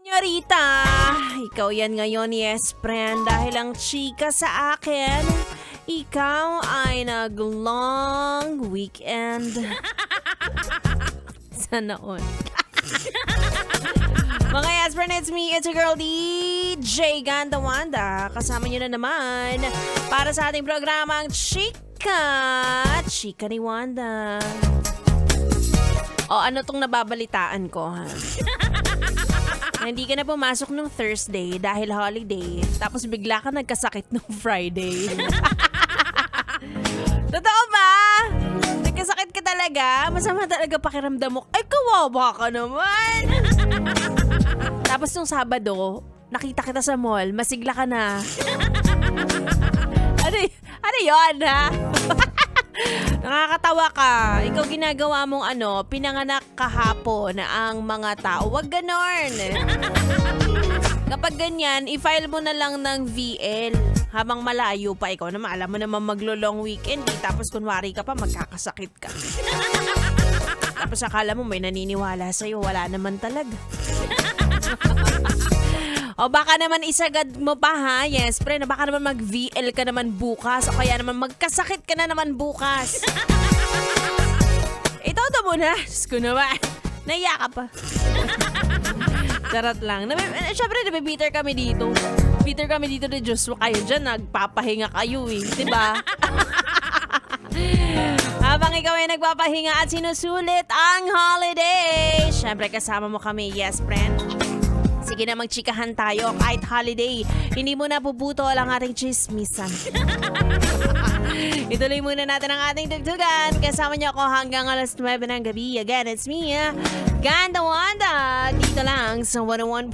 Senyorita, ikaw yan ngayon, yes friend, dahil ang chika sa akin, ikaw ay nag-long weekend. Sana all. Mga yes friend, it's me, it's your girl DJ Ganda Wanda. Kasama nyo na naman para sa ating programang Chika ni Wanda. O ano tong nababalitaan ko, ha? Hindi ka na pumasok nung Thursday dahil holiday. Tapos bigla ka nagkasakit nung Friday. Totoo ba? Nagkasakit ka talaga? Masama talaga pakiramdam mo. Ay, kawawa ka naman. Tapos nung Sabado, nakita kita sa mall. Masigla ka na. Ano yun, ha? Nakakatawa ka. Ikaw ginagawa mong pinanganak kahapon ang mga tao. Wag ganon. Kapag ganyan, i-file mo na lang ng VL. Habang malayo pa ikaw naman, alam mo naman maglo-long weekend. Tapos kunwari ka pa, magkakasakit ka. Tapos akala mo may naniniwala sa'yo. Wala naman talaga. O baka naman isagad mo pa, ha? Yes, pre, na baka naman mag-VL ka naman bukas o kaya naman magkasakit ka na naman bukas. Ito mo na. Diyos ko naman. Naiya ka pa. Charot lang. Siyempre, nabibitter kami dito. Bitter kami dito na Diyos mo kayo dyan. Nagpapahinga kayo eh. Diba? Habang ikaw ay nagpapahinga at sinusulit ang holiday. Siyempre, kasama mo kami. Yes, friend. Sige na, magchikahan tayo kahit holiday. Hindi mo na puputol ang ating chismisan. Ituloy muna natin ang ating tugtugan. Kasama niyo ako hanggang alas 9 ng gabi. Again, it's me, Ganda Wanda. Dito lang sa 101.1.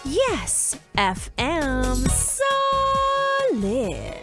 Yes, FM Solid.